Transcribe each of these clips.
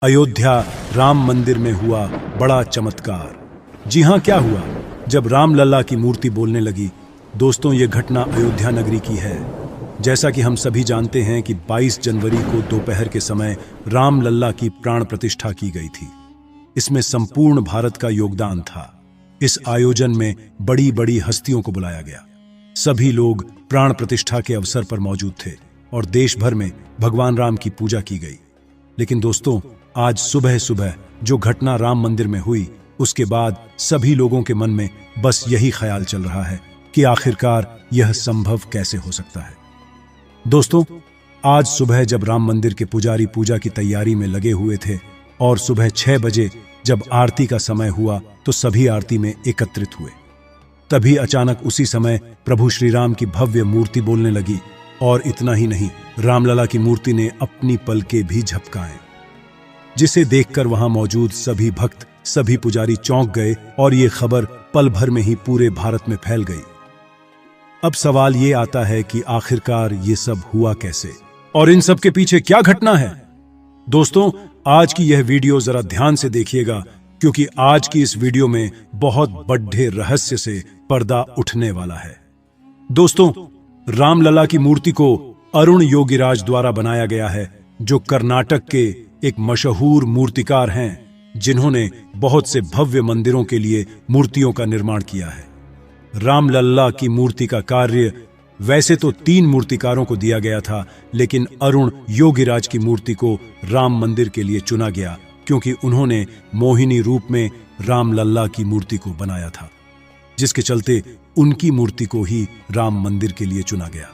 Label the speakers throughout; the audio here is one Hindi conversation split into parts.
Speaker 1: अयोध्या राम मंदिर में हुआ बड़ा चमत्कार। जी हां, क्या हुआ? जब रामलला की मूर्ति बोलने लगी। दोस्तों, ये घटना अयोध्या नगरी की है। जैसा कि हम सभी जानते हैं कि 22 जनवरी को दोपहर के समय रामलला की प्राण प्रतिष्ठा की गई थी। इसमें संपूर्ण भारत का योगदान था। इस आयोजन में बड़ी बड़ी हस्तियों को बुलाया गया। सभी लोग प्राण प्रतिष्ठा के अवसर पर मौजूद थे और देश भर में भगवान राम की पूजा की गई। लेकिन दोस्तों, आज सुबह सुबह जो घटना राम मंदिर में हुई, उसके बाद सभी लोगों के मन में बस यही ख्याल चल रहा है कि आखिरकार यह संभव कैसे हो सकता है। दोस्तों, आज सुबह जब राम मंदिर के पुजारी पूजा की तैयारी में लगे हुए थे और सुबह 6 बजे जब आरती का समय हुआ तो सभी आरती में एकत्रित हुए। तभी अचानक उसी समय प्रभु श्री राम की भव्य मूर्ति बोलने लगी। और इतना ही नहीं, रामलला की मूर्ति ने अपनी पलकें भी झपकाएं, जिसे देखकर वहां मौजूद सभी भक्त, सभी पुजारी चौंक गए और ये खबर पल भर में ही पूरे भारत में फैल गई। अब सवाल ये आता है कि आखिरकार ये सब हुआ कैसे और इन सब के पीछे क्या घटना है? दोस्तों, आज की यह वीडियो जरा ध्यान से देखिएगा, क्योंकि आज की इस वीडियो में बहुत बड़े रहस्य से पर्दा उठने वाला है। दोस्तों, रामलला की मूर्ति को अरुण योगीराज द्वारा बनाया गया है, जो कर्नाटक के एक मशहूर मूर्तिकार हैं, जिन्होंने बहुत से भव्य मंदिरों के लिए मूर्तियों का निर्माण किया है। रामलला की मूर्ति का कार्य वैसे तो 3 मूर्तिकारों को दिया गया था, लेकिन अरुण योगीराज की मूर्ति को राम मंदिर के लिए चुना गया, क्योंकि उन्होंने मोहिनी रूप में रामलला की मूर्ति को बनाया था, जिसके चलते उनकी मूर्ति को ही राम मंदिर के लिए चुना गया।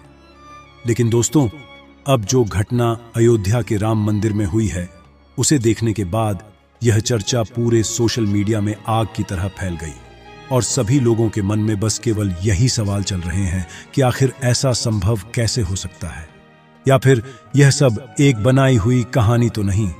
Speaker 1: लेकिन दोस्तों, अब जो घटना अयोध्या के राम मंदिर में हुई है, उसे देखने के बाद यह चर्चा पूरे सोशल मीडिया में आग की तरह फैल गई और सभी लोगों के मन में बस केवल यही सवाल चल रहे हैं कि आखिर ऐसा संभव कैसे हो सकता है, या फिर यह सब एक बनाई हुई कहानी तो नहीं।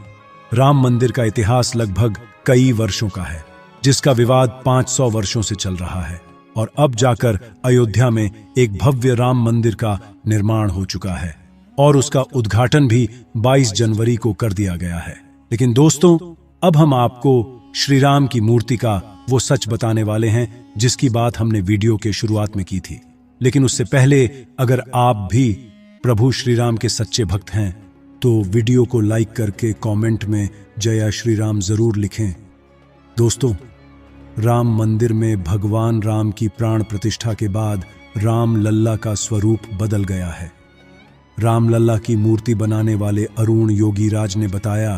Speaker 1: राम मंदिर का इतिहास लगभग कई वर्षों का है, जिसका विवाद 500 वर्षों से चल रहा है, और अब जाकर अयोध्या में एक भव्य राम मंदिर का निर्माण हो चुका है और उसका उद्घाटन भी 22 जनवरी को कर दिया गया है। लेकिन दोस्तों, अब हम आपको श्री राम की मूर्ति का वो सच बताने वाले हैं जिसकी बात हमने वीडियो के शुरुआत में की थी। लेकिन उससे पहले, अगर आप भी प्रभु श्री राम के सच्चे भक्त हैं तो वीडियो को लाइक करके कमेंट में जय श्री राम जरूर लिखें। दोस्तों, राम मंदिर में भगवान राम की प्राण प्रतिष्ठा के बाद रामलला का स्वरूप बदल गया है। रामलला की मूर्ति बनाने वाले अरुण योगीराज ने बताया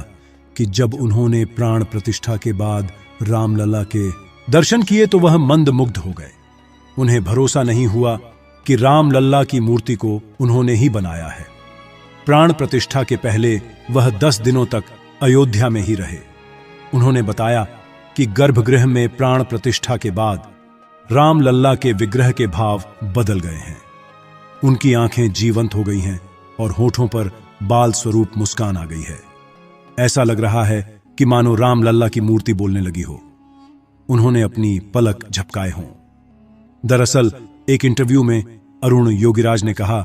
Speaker 1: कि जब उन्होंने प्राण प्रतिष्ठा के बाद रामलला के दर्शन किए तो वह मंदमुग्ध हो गए। उन्हें भरोसा नहीं हुआ कि रामलला की मूर्ति को उन्होंने ही बनाया है। प्राण प्रतिष्ठा के पहले वह 10 दिनों तक अयोध्या में ही रहे। उन्होंने बताया कि गर्भगृह में प्राण प्रतिष्ठा के बाद रामलला के विग्रह के भाव बदल गए हैं। उनकी आंखें जीवंत हो गई हैं और होठों पर बाल स्वरूप मुस्कान आ गई है। ऐसा लग रहा है कि मानो रामलला की मूर्ति बोलने लगी हो। उन्होंने अपनी पलक झपकाए हों। दरअसल एक इंटरव्यू में अरुण योगीराज ने कहा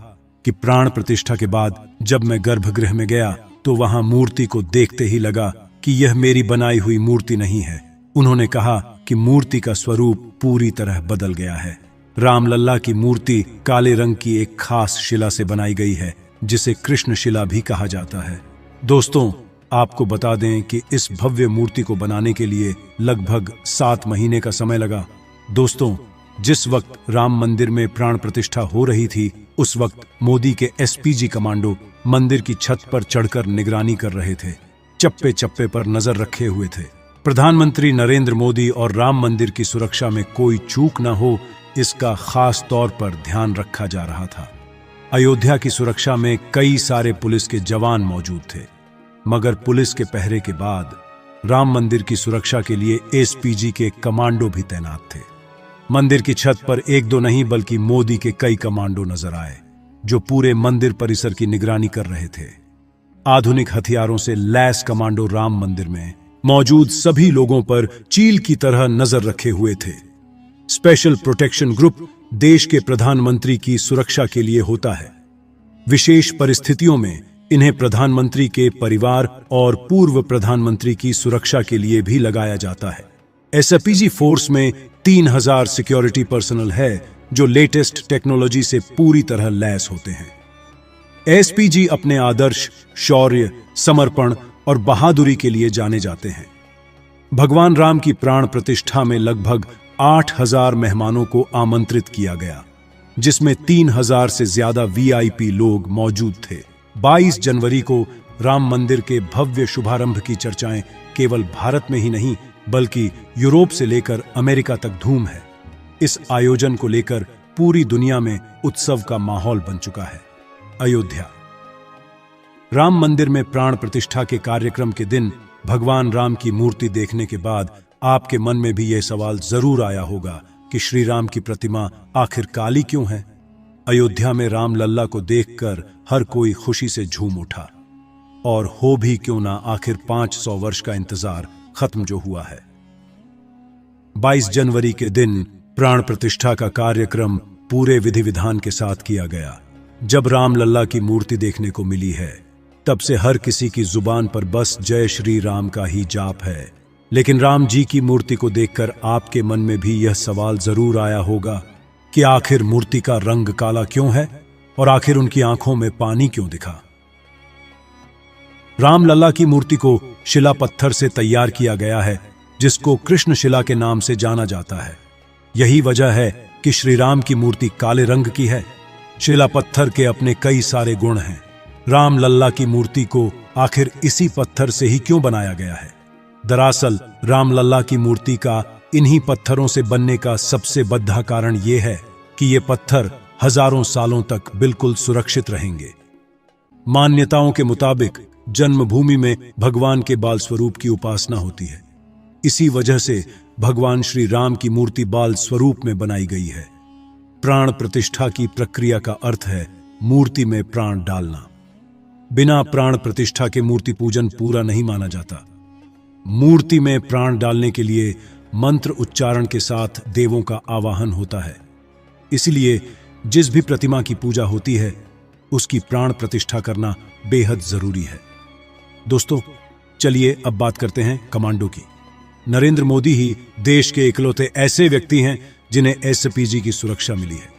Speaker 1: कि प्राण प्रतिष्ठा के बाद जब मैं गर्भगृह में गया तो वहां मूर्ति को देखते ही लगा कि यह मेरी बनाई हुई मूर्ति नहीं है। उन्होंने कहा कि मूर्ति का स्वरूप पूरी तरह बदल गया है। रामलला की मूर्ति काले रंग की एक खास शिला से बनाई गई है, जिसे कृष्ण शिला भी कहा जाता है। दोस्तों, आपको बता दें कि इस भव्य मूर्ति को बनाने के लिए लगभग 7 महीने का समय लगा। दोस्तों, जिस वक्त राम मंदिर में प्राण प्रतिष्ठा हो रही थी, उस वक्त मोदी के एसपीजी कमांडो मंदिर की छत पर चढ़कर निगरानी कर रहे थे, चप्पे चप्पे पर नजर रखे हुए थे। प्रधानमंत्री नरेंद्र मोदी और राम मंदिर की सुरक्षा में कोई चूक न हो, इसका खास तौर पर ध्यान रखा जा रहा था। अयोध्या की सुरक्षा में कई सारे पुलिस के जवान मौजूद थे, मगर पुलिस के पहरे के बाद राम मंदिर की सुरक्षा के लिए एसपीजी के कमांडो भी तैनात थे। मंदिर की छत पर 1-2 नहीं बल्कि मोदी के कई कमांडो नजर आए, जो पूरे मंदिर परिसर की निगरानी कर रहे थे। आधुनिक हथियारों से लैस कमांडो राम मंदिर में मौजूद सभी लोगों पर चील की तरह नजर रखे हुए थे। स्पेशल प्रोटेक्शन ग्रुप देश के प्रधानमंत्री की सुरक्षा के लिए होता है। विशेष परिस्थितियों में इन्हें प्रधानमंत्री के परिवार और पूर्व प्रधानमंत्री की सुरक्षा के लिए भी लगाया जाता है। एसपीजी फोर्स में 3000 सिक्योरिटी पर्सनल है जो लेटेस्ट टेक्नोलॉजी से पूरी तरह लैस होते हैं। एसपीजी अपने आदर्श, शौर्य, समर्पण और बहादुरी के लिए जाने जाते हैं। भगवान राम की प्राण प्रतिष्ठा में लगभग 8000 मेहमानों को आमंत्रित किया गया, जिसमें 3000 से ज्यादा वीआईपी लोग मौजूद थे। 22 जनवरी को राम मंदिर के भव्य शुभारंभ की चर्चाएं केवल भारत में ही नहीं बल्कि यूरोप से लेकर अमेरिका तक धूम है। इस आयोजन को लेकर पूरी दुनिया में उत्सव का माहौल बन चुका है। अयोध्या। राम मंदिर में प्राण प्रतिष्ठा के कार्यक्रम के दिन भगवान राम की मूर्ति देखने के बाद आपके मन में भी यह सवाल जरूर आया होगा कि श्री राम की प्रतिमा आखिर काली क्यों है। अयोध्या में राम लल्ला को देखकर हर कोई खुशी से झूम उठा, और हो भी क्यों ना, आखिर 500 वर्ष का इंतजार खत्म जो हुआ है। 22 जनवरी के दिन प्राण प्रतिष्ठा का कार्यक्रम पूरे विधि विधान के साथ किया गया। जब राम लल्ला की मूर्ति देखने को मिली है, तब से हर किसी की जुबान पर बस जय श्री राम का ही जाप है। लेकिन राम जी की मूर्ति को देखकर आपके मन में भी यह सवाल जरूर आया होगा कि आखिर मूर्ति का रंग काला क्यों है और आखिर उनकी आंखों में पानी क्यों दिखा। राम लल्ला की मूर्ति को शिला पत्थर से तैयार किया गया है, जिसको कृष्ण शिला के नाम से जाना जाता है। यही वजह है कि श्री राम की मूर्ति काले रंग की है। शिला पत्थर के अपने कई सारे गुण हैं। राम लल्ला की मूर्ति को आखिर इसी पत्थर से ही क्यों बनाया गया है? दरअसल राम लल्ला की मूर्ति का इन्हीं पत्थरों से बनने का सबसे बड़ा कारण यह है कि ये पत्थर हजारों सालों तक बिल्कुल सुरक्षित रहेंगे। मान्यताओं के मुताबिक जन्मभूमि में भगवान के बाल स्वरूप की उपासना होती है। इसी वजह से भगवान श्री राम की मूर्ति बाल स्वरूप में बनाई गई है। प्राण प्रतिष्ठा की प्रक्रिया का अर्थ है मूर्ति में प्राण डालना। बिना प्राण प्रतिष्ठा के मूर्ति पूजन पूरा नहीं माना जाता। मूर्ति में प्राण डालने के लिए मंत्र उच्चारण के साथ देवों का आवाहन होता है। इसलिए जिस भी प्रतिमा की पूजा होती है, उसकी प्राण प्रतिष्ठा करना बेहद जरूरी है। दोस्तों, चलिए अब बात करते हैं कमांडो की। नरेंद्र मोदी ही देश के इकलौते ऐसे व्यक्ति हैं जिन्हें एसपीजी की सुरक्षा मिली है।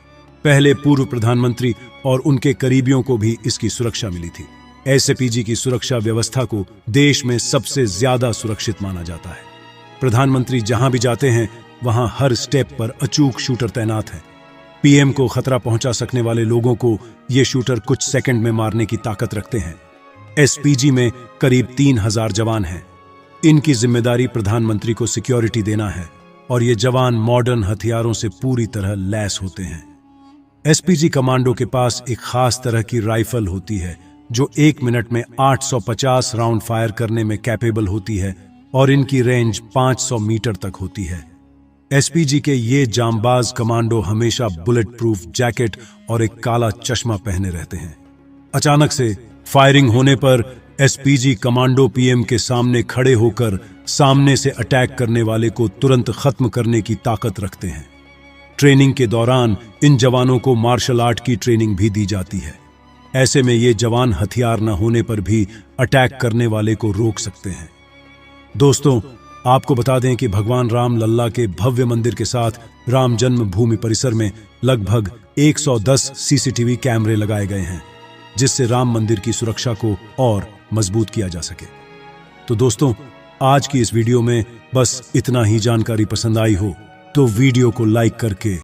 Speaker 1: पहले पूर्व प्रधानमंत्री और उनके करीबियों को भी इसकी सुरक्षा मिली थी। एसपीजी की सुरक्षा व्यवस्था को देश में सबसे ज्यादा सुरक्षित माना जाता है। प्रधानमंत्री जहां भी जाते हैं, वहां हर स्टेप पर अचूक शूटर तैनात है। पीएम को खतरा पहुंचा सकने वाले लोगों को ये शूटर कुछ सेकंड में मारने की ताकत रखते हैं। एसपीजी में करीब 3000 जवान हैं। इनकी जिम्मेदारी प्रधानमंत्री को सिक्योरिटी देना है, और ये जवान मॉडर्न हथियारों से पूरी तरह लैस होते हैं। एसपीजी कमांडो के पास एक खास तरह की राइफल होती है जो 1 मिनट में 850 राउंड फायर करने में कैपेबल होती है, और इनकी रेंज 500 मीटर तक होती है। एसपीजी के ये जांबाज कमांडो हमेशा बुलेट प्रूफ जैकेट और एक काला चश्मा पहने रहते हैं। अचानक से फायरिंग होने पर एसपीजी कमांडो पीएम के सामने खड़े होकर सामने से अटैक करने वाले को तुरंत खत्म करने की ताकत रखते हैं। ट्रेनिंग के दौरान इन जवानों को मार्शल आर्ट की ट्रेनिंग भी दी जाती है। ऐसे में ये जवान हथियार न होने पर भी अटैक करने वाले को रोक सकते हैं। दोस्तों, आपको बता दें कि भगवान राम लल्ला के भव्य मंदिर के साथ राम जन्मभूमि परिसर में लगभग 110 सीसीटीवी कैमरे लगाए गए हैं, जिससे राम मंदिर की सुरक्षा को और मजबूत किया जा सके। तो दोस्तों, आज की इस वीडियो में बस इतना ही। जानकारी पसंद आई हो तो वीडियो को लाइक करके